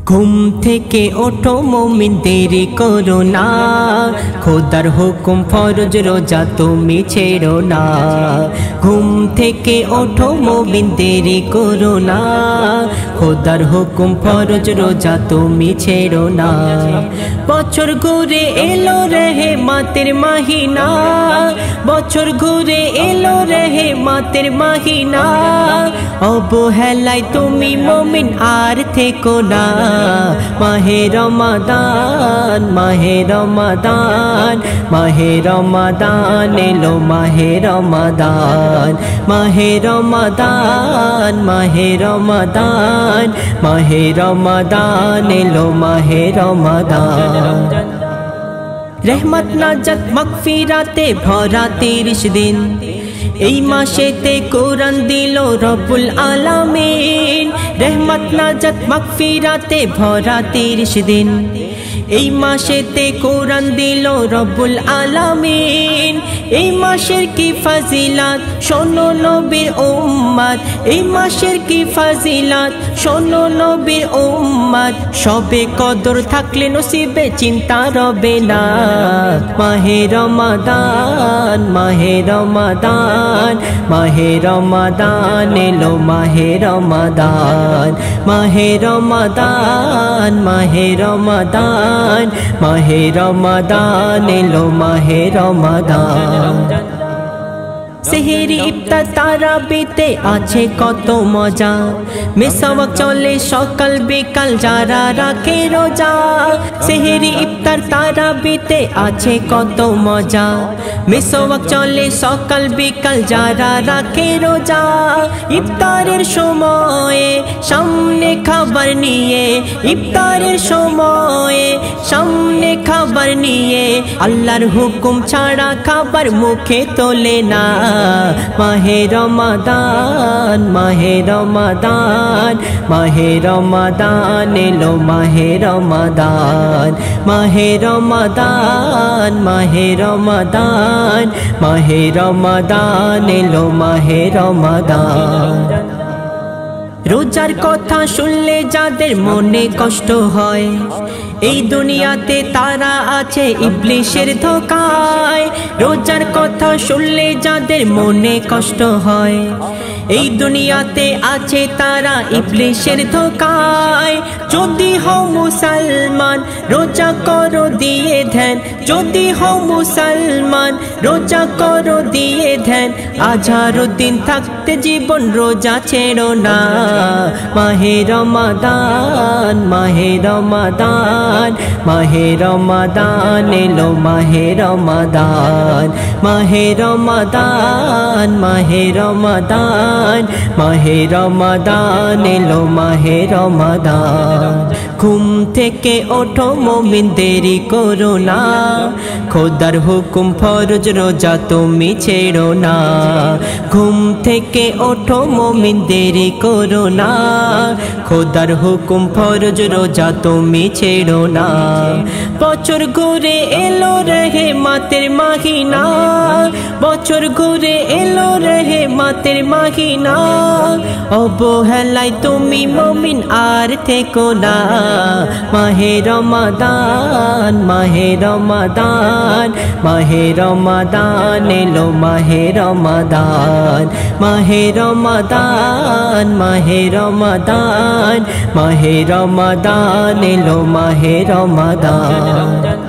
ঘুম থেকে ওঠো মুমিন দেরি করো না, খোদার হুকুম ফরজ রোজা তুমি ছেড়ো না। ঘুম থেকে ওঠো মুমিন দেরি করো না, খোদার হুকুম ফরজ রোজা তুমি ছেড়ো না। বছর ঘুরে এলো রহমতের মাহিনা, বছর ঘুরে এলো রহমতের মাহিনা, অবহেলায় তুমি মুমিন আর থেকো না। মাহে রমাদান, মাহে রমাদান, মাহে রমাদান এলো মাহে রমাদান, মাহে রমাদান, মাহে রমাদান, মাহে রমাদান এলো মাহে রমাদান। রহমত নাজাত মাগফিরাতে ভরা 30 দিন, এই মাসেতে কোরআন দিল রব্বুল আলামিন। রহমত নাজাত মাগফিরাতে ভরা 30 দিন, এই মাসেতে কোরআন দিল রব্বুল আলামিন। এই মাসের কি ফাজিলাত শোনো নবীর উম্মত, এই মাসের কি ফাজিলাত শোনো নবীর উম্মত, সবে কদর থাকলে নসিবে চিন্তা রবে না। মাহে রমাদান, মাহে রমাদান, মাহে রমাদান এলো মাহে রমাদান, মাহে রমাদান, মাহে রমাদান, মাহে রমাদান এলো মাহে রমাদান। সেহেরি ইফতার তারাবিতে আছে কত মজা, মেসাওয়াক চলে সকাল বিকাল যারা রাখে রোজা। সেহেরি ইফতার তারাবিতে আছে কত মজা, মেসাওয়াক চলে সকাল বিকাল যারা রাখে রোজা। ইফতারের সময়ে সামনে খাবার নিয়ে, ইফতারের সময়ে সামনে খাবার নিয়ে, আল্লাহর হুকুম ছাড়া খাবার মুখে তোলে না। মাহে রমাদান, মাহে রমাদান, মাহে রমাদান এলো মাহে রমাদান, মাহে রমাদান, মাহে রমাদান, মাহে রমাদান এলো মাহে রমাদান। রোজার কথা শুনলে যাদের মনে কষ্ট হয়, এই দুনিয়াতে তারা আছে ইবলিশের ধোঁকায়। রোজার কথা শুনলে যাদের মনে কষ্ট হয়, এই দুনিয়াতে আছে তারা ইবলিশের ধোঁকায়। যদি হও মুসলমান রোজা করো দিয়ে ধ্যান, যদি হও মুসলমান রোজা করো দিয়ে ধ্যান, 18 দিন থাকতে জীবন রোজা ছেড়ো না। মাহে রমাদান, মাহে রমাদান, মাহে রমাদান এলো মাহে রমাদান, মাহে রমাদান, মাহে রমাদান, মাহে রমাদান এলো মাহে রমাদান। ঘুম থেকে ওঠো মুমিন দেরি করো না, খোদার হুকুম ফরজ রোজা তুমি ছেড়ো না। ঘুম থেকে ওঠো মুমিন দেরি করো না, খোদার হুকুম ফরজ রোজা তুমি ছেড়ো না। বছর ঘুরে এলো রহমতের মাহিনা, বছর ঘুরে এলো রহমতের মাহিনা, অবহেলায় তুমি মুমিন আর থেকো না। মাহে রমাদান, মাহে রমাদান, মাহে রমাদান এলো মাহে রমাদান, মাহে রমাদান, মাহে রমাদান, মাহে রমাদান এলো মাহে রমাদান।